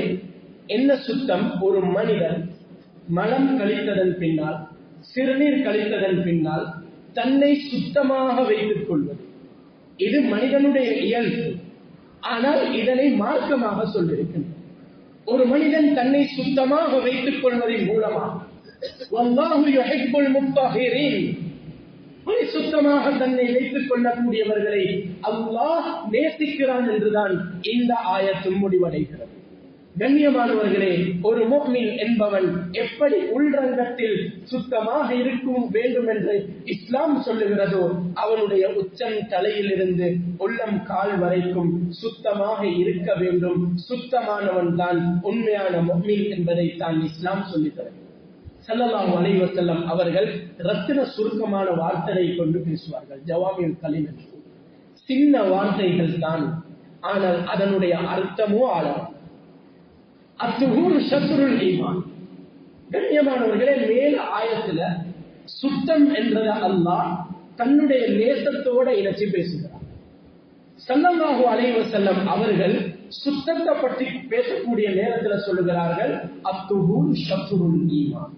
என்ன சுத்தம்? ஒரு மனிதன் மலம் கழித்ததன் பின்னால், சிறுநீர் கழித்ததன் பின்னால் தன்னை சுத்தமாக வைத்துக் கொள்வது, இது மனிதனுடைய இயல்பு. ஆனால் இதனை மார்க்கமாக சொல்லியிருக்கின்றனர். ஒரு மனிதன் தன்னை சுத்தமாக வைத்துக் கொள்வதன் மூலமாக வல்லாஹு யுஹிப்புல் முத்தஹிரீன், சுத்தமாக தன்னை வைத்துக் கொள்ளக்கூடியவர்களை அல்லாஹ் நேசிக்கிறான் என்றுதான் இந்த ஆயத்தும் முடிவடைகிறது. கண்ணியமானவர்களே, ஒரு முஃமின் என்பவன் எப்படி உள்ரங்கத்தில் சுத்தமாக இருக்கும் வேண்டும் என்று இஸ்லாம் சொல்லுகிறதோ, அவனுடைய உச்சம் தலையிலிருந்து உள்ளம் கால் வரைக்கும் சுத்தமாக இருக்க வேண்டும். சுத்தமானவன் தான் உண்மையான முஃமின் என்பதை தான் இஸ்லாம் சொல்லுகிறது. ஸல்லல்லாஹு அலைஹி வஸல்லம் அவர்கள் ரத்தின சுருக்கமான வார்த்தையை கொண்டு பேசுவார்கள். ஜவாமியுல் கலீம், சின்ன வார்த்தைகள் தான், ஆனால் அதனுடைய அர்த்தமோ ஆழம். அத்துஹூர் ஷத்ருல் ஈமான். கண்ணியமானவர்களே, மேல ஆயத்துல சுத்தம் என்றது அல்லாஹ் தன்னுடைய நேசத்தோட இணைச்சு பேசுகிறார். ஸல்லல்லாஹு அலைஹி வஸல்லம் அவர்கள் சுத்தத்தை பற்றி பேசக்கூடிய நேரத்தில் சொல்லுகிறார்கள், அத்துஹூர் ஷத்ருல் ஈமான்.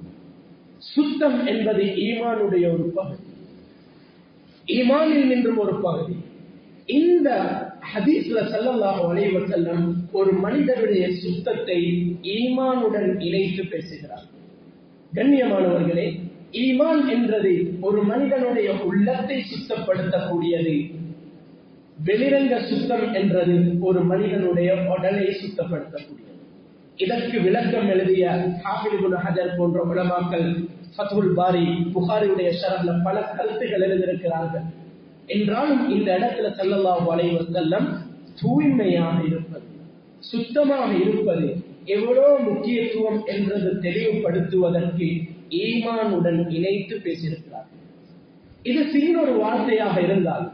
சுத்தம் என்பது ஈமானுடைய ஒரு பகுதி, ஈமானில் நின்றும் ஒரு பகுதி. இந்த ஹதீஸ்ல ஸல்லல்லாஹு அலைஹி வஸல்லம் ஒரு மனிதனுடைய சுத்தத்தை ஈமானுடன் இணைத்து பேசுகிறார். கண்ணியமானவர்களே, ஈமான் என்றது ஒரு மனிதனுடைய உள்ளத்தை சுத்தப்படுத்தக்கூடியது. வெளிரங்க சுத்தம் என்றது ஒரு மனிதனுடைய உடலை சுத்தப்படுத்தக்கூடியது. இதற்கு விளக்கம் எழுதிய ஹாஃபிஸ் இப்னு ஹஜர் போன்ற உலமாக்கள் ஃபத்ஹுல் பாரி, புகாரியுடைய ஷரஹ்ல பல கருத்துக்கள் எழுதியிருக்கிறார்கள். என்றாலும் இந்த இடத்துல ஸல்லல்லாஹு அலைஹி வஸல்லம் தூய்மையாக இருப்பது, சுத்தமாக இருப்பது எவ்வளவு முக்கியத்துவம் என்றது தெளிவுபடுத்துவதற்கு ஈமானுடன் இணைத்து பேசியிருக்கிறார். இது சின்ன ஒரு வார்த்தையாக இருந்தால்,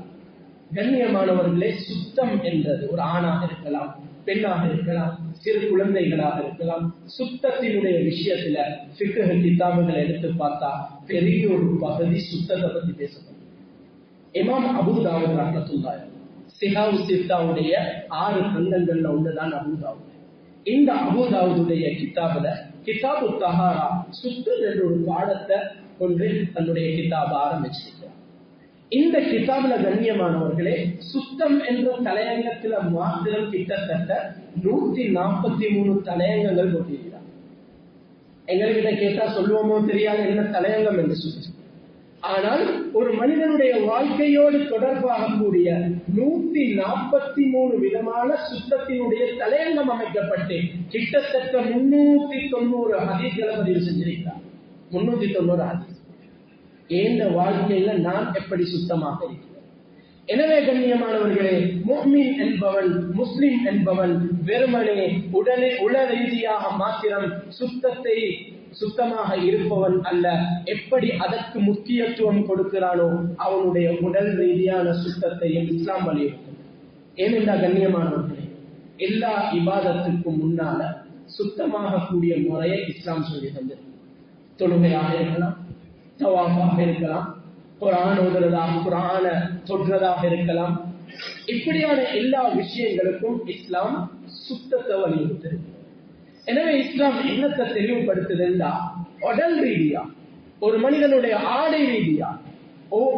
கண்ணியமானவர்களே, சுத்தம் என்றது ஒரு ஆணாக இருக்கலாம், பெண்ணாக இருக்கலாம், சிறு குழந்தைகளாக இருக்கலாம். சுத்தத்தினுடைய விஷயத்துல ஃபிக்ஹ் கிதாபுகளை எடுத்து பார்த்தா பெரிய ஒரு பகுதி சுத்தத்தை பத்தி பேசப்படும். இமாம் அபூ தாவூத் ரஹ்மத்துல்லாஹி சிஹாவு சித்தாவுடைய 6 கண்டங்கள்ல ஒன்றுதான் அபூ தாவூத். இந்த அபூ தாவூதுடைய கிதாபுல கிதாபு தஹாரா, சுத்தம் என்ற ஒரு பாடத்தை கொண்டு தன்னுடைய கிதாப ஆரம்பிச்சிருக்கிறார். இந்த கிதாபுல கண்ணியமானவர்களே, சுத்தம் என்ற தலையங்கத்துல மாத்திரம் கிட்டத்தட்ட 143 தலையங்கங்கள் போட்டிருக்கிறார். எங்கள்கிட்ட கேட்டா சொல்லுவோமோ தெரியாது என்ன தலையங்கம் என்று சொல்லி. ஆனால் ஒரு மனிதனுடைய வாழ்க்கையோடு தொடர்பாக கூடிய 143 விதமான சுத்தத்தினுடைய தலையங்கம் அமைக்கப்பட்டு கிட்டத்தட்ட 390 ஹதீஸ்களை பதிவு செஞ்சிருக்கிறார். 390 ஹதீஸ். எந்த வாழ்க்கையில நான் எப்படி சுத்தமாக இருக்கிறேன், எனவே கண்ணியமானவர்களே, முஃமின் என்பவன், முஸ்லிம் என்பவன் வெறுமனே உள ரீதியாக மாத்திரம் சுத்தமாக இருப்பவன் அல்ல. எப்படி அதற்கு முக்கியத்துவம் கொடுக்கிறானோ அவனுடைய உடல் ரீதியான சுத்தத்தையும் இஸ்லாம் வலியுறுத்தும். ஏனென்றால் கண்ணியமானவர்களே, எல்லா இபாதத்துக்கும் முன்னால சுத்தமாக கூடிய முறையை இஸ்லாம் சொல்லி தந்தது. தொழுகையாக இருக்கலாம், தவாஃபாக இருக்கலாம், குர்ஆன் ஓதுறதாக, குர்ஆனை தொடுறதாக இருக்கலாம். இப்படியான எல்லா விஷயங்களுக்கும் இஸ்லாம் சுத்தத்தை வலியுறுத்திருக்கு. எனவே இஸ்லாம் என்னத்தை தெளிவுபடுத்துதுன்னா, உடல் ரீதியா, ஒரு மனிதனுடைய ஆடை ரீதியா,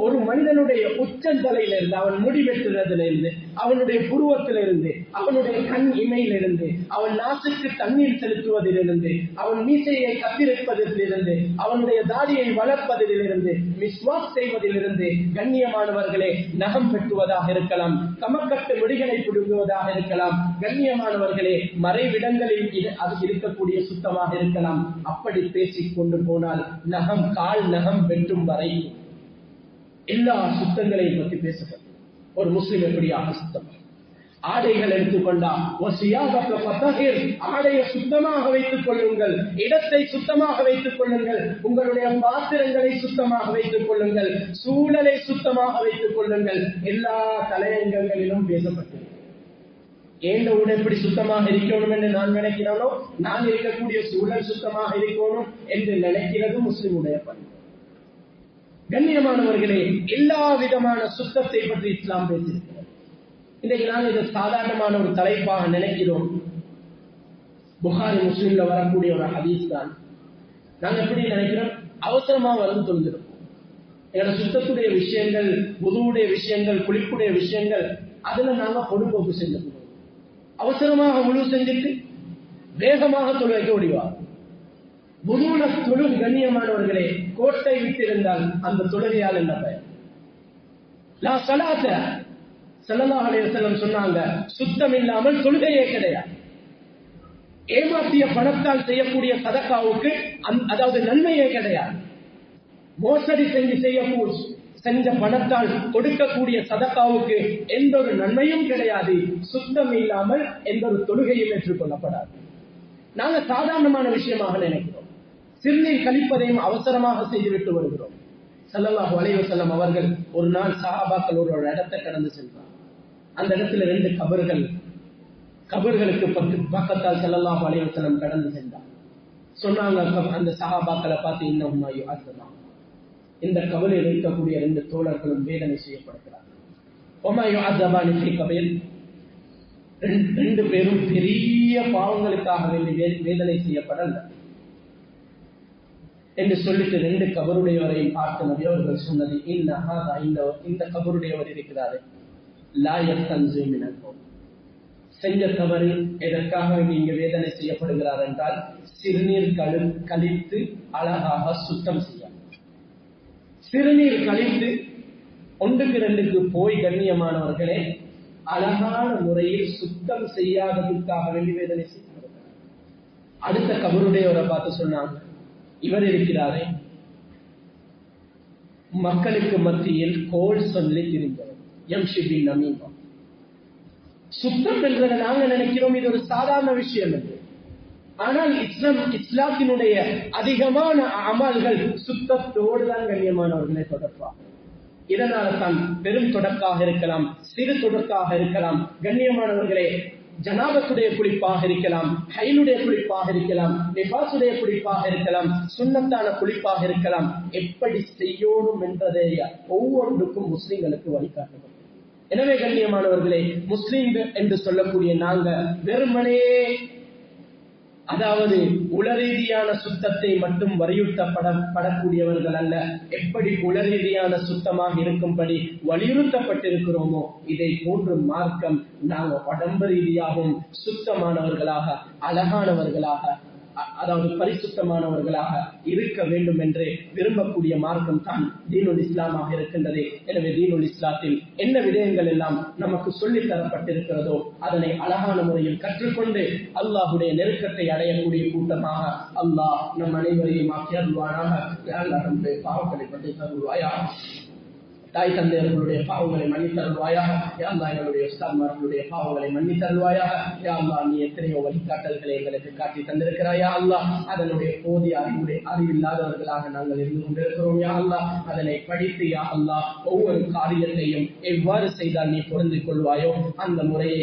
ஒரு மனிதனுடைய உச்சந்தலையிலிருந்து, அவன் முடி வெட்டுறதிலிருந்து, அவனுடைய புருவத்திலிருந்து, அவனுடைய கண் இமையிலிருந்து, அவன் நாசுக்கு தண்ணீர் செலுத்துவதிலிருந்து, அவன் மீசையை கத்திரிப்பதிலிருந்து, அவனுடைய தாடியை வளர்ப்பதிலிருந்து, மிஸ்வாக் செய்வதிலிருந்து, கண்ணியமானவர்களே, நகம் வெட்டுவதாக இருக்கலாம், கமக்கட்டு முடிகளை பிடுங்குவதாக இருக்கலாம், கண்ணியமானவர்களே, மறைவிடங்களில் அது இருக்கக்கூடிய சுத்தமாக இருக்கலாம். அப்படி பேசிக் கொண்டு போனால் கால் நகம் வெட்டும் வரை எல்லா சுத்தங்களையும் பற்றி பேசப்படும். ஒரு முஸ்லிம் எப்படியாக சுத்தம், ஆடைகள் எடுத்துக்கொண்டா ஆடையை சுத்தமாக வைத்துக் கொள்ளுங்கள், இடத்தை சுத்தமாக வைத்துக் கொள்ளுங்கள், உங்களுடைய பாத்திரங்களை சுத்தமாக வைத்துக் கொள்ளுங்கள், சூழலை சுத்தமாக வைத்துக் கொள்ளுங்கள். எல்லா தலையங்கங்களிலும் பேசப்பட்டது. ஏன் உடல் எப்படி சுத்தமாக இருக்கணும் என்று நான் நினைக்கிறேனோ, நான் இருக்கக்கூடிய சூழல் சுத்தமாக இருக்கணும் என்று நினைக்கிறது முஸ்லிமுடைய பண்பு. கண்ணியமானவர்களே, எல்லா விதமான சுத்தத்தை பற்றி இஸ்லாம் பேசியிருக்கிறது. இன்றைக்கு நாங்கள் இதை சாதாரணமான ஒரு தலைப்பாக நினைக்கிறோம். புகாரி முஸ்லிம்ல வரக்கூடிய ஒரு ஹதீஸ் தான். நாங்கள் எப்படி நினைக்கிறோம், அவசரமா வந்து தொழுகிறோம். எங்களோட சுத்தத்துடைய விஷயங்கள், wuduவுடைய விஷயங்கள், குளிப்புடைய விஷயங்கள், அதுல நாங்க பொடுபோக்கு செஞ்சிருக்கோம். அவசரமாக wudu செஞ்சுட்டு வேகமாக தொழுகைக்கு ஓடிவார். wuduல தொழுகை கண்ணியமானவர்களே, கோட்டை விட்டிருந்தால் அந்த தொழுகையால் என்ன பயன்? லா ஸலாத ஸல்லல்லாஹு அலைஹி வஸல்லம் சொன்னாங்க, சுத்தம் இல்லாமல் தொழுகையே கிடையாது. ஏமாற்றிய பணத்தால் செய்யக்கூடிய சதகாவுக்கு அதாவது நன்மையே கிடையாது. மோசடி செஞ்ச பணத்தால் கொடுக்கக்கூடிய சதகாவுக்கு எந்த ஒரு நன்மையும் கிடையாது. சுத்தம் இல்லாமல் எந்த ஒரு தொழுகையும் ஏற்றுக்கொள்ளப்படாது. நாங்க சாதாரணமான விஷயமாக நினைக்கிறோம். சிறுநீர் கழிப்பதையும் அவசரமாக செய்துவிட்டு வருகிறோம். ஸல்லல்லாஹு அலைஹி வஸல்லம் அவர்கள் ஒரு நாள் சஹாபாக்கள் ஒரு இடத்தை கடந்து சென்றார். அந்த இடத்துல 2 கபர்களுக்கு பக்கத்தால் ஸல்லல்லாஹு அலைஹி வஸல்லம் கடந்து சென்றார். சொன்னாங்க அந்த சஹாபாக்களை பார்த்து, இன்னஹுமா யுஅஸ்ஸலாம், இந்த கபரில் இருக்கக்கூடிய 2 தோழர்களும் வேதனை செய்யப்படுகிறார்கள். வமா யுஅஸ்ஸபானி ஃபீ கபீர், 2 பேரும் பெரிய பாவங்களுக்காக வேண்டி வேதனை செய்யப்படல என்று சொல்லிட்டு 2 கபருடையவரையும் பார்த்து நபி அவர்கள் சொன்னது, இந்த கபருடையவர் இருக்கிறாரு, லா யஸ்தன்ஸு மினல் கௌல், செஞ்ச தவறு எதற்காக நீங்க வேதனை செய்யப்படுகிறார் என்றால், சிறுநீர் கழித்து அழகாக சுத்தம் செய்ய, சிறுநீர் கழித்து 1க்கு 2க்கு போய் கண்ணியமானவர்களே அழகான முறையில் சுத்தம் செய்யாததுக்காக வேண்டி வேதனை செய்யப்படுகிறார். அடுத்த கபருடையவரை பார்த்து சொன்னாங்க, இவர் இருக்கிறாரே, மக்களுக்கு மத்தியில் கோல் சொல்லி திரிந்தவர், யம்ஷிபின் நமீமா. சுத்தம் என்றதை நாங்க நினைக்கிறோம் இது ஒரு சாதாரண விஷயம் என்று. ஆனால் இஸ்லாத்தினுடைய அதிகமான அமல்கள் சுத்தத்தோடு தான் கண்ணியமானவர்களை தொடர்பாக. இதனால தான் பெரும் தொடக்காக இருக்கலாம், சிறு தொடக்காக இருக்கலாம், கண்ணியமானவர்களே ஜனாபத்துடைய குளிப்பாக இருக்கலாம், ஹைலுடைய குளிப்பாக இருக்கலாம், நிபாசுடைய குளிப்பாக இருக்கலாம், சுன்னத்தான குளிப்பாக இருக்கலாம், எப்படி செய்யணும் என்றதை ஒவ்வொன்றுக்கும் முஸ்லிம்களுக்கு வழிகாட்டணும். எனவே கண்ணியமானவர்களே, முஸ்லிம் என்று சொல்லக்கூடிய நாங்க வெறுமனே அதாவது உளரீதியான சுத்தத்தை மட்டும் வலியுறுத்தப்படக்கூடியவர்கள் அல்ல. எப்படி உளரீதியான சுத்தமாக இருக்கும்படி வலியுறுத்தப்பட்டிருக்கிறோமோ, இதை போன்று மார்க்கம் நாங்கள் உடம்பு ரீதியாகவும் சுத்தமானவர்களாக, அழகானவர்களாக, அதாவது பரிசுத்தமானவர்களாக இருக்க வேண்டும் என்று விரும்பக்கூடிய மார்க்கம் தான் தீனுல் இஸ்லாமாக இருக்கின்றது. எனவே தீனுல் இஸ்லாத்தில் என்ன விடயங்கள் எல்லாம் நமக்கு சொல்லித் தரப்பட்டிருக்கிறதோ அதனை அழகான முறையில் கற்றுக்கொண்டு அல்லாஹுடைய நெருக்கத்தை அடையக்கூடிய கூட்டமாக அல்லாஹ் நம் அனைவரையும் ஆக்கி அருள்வானாக. பாவங்களை பற்றி தருவாயா, தாய் தந்தையர்களுடைய பாவங்களை மன்னித்தருள்வாயாக. யா அல்லாஹ் எங்களுடைய உஸ்தாத்மார்களுடைய பாவங்களை மன்னித்தருள்வாயாக. யா அல்லாஹ் நீ எத்தனையோ வழிகாட்டல்களை எங்களுக்கு காட்டி தந்திருக்கிறாய். யா அல்லாஹ் அதனுடைய போதிய அறிவில்லாதவர்களாக நாங்கள் இருந்து கொண்டிருக்கிறோம். யா அல்லாஹ் அதனை படித்து யா அல்லாஹ் ஒவ்வொரு காரியத்தையும் எவ்வாறு செய்தால் நீ பொருந்திக் கொள்வாயோ அந்த முறையை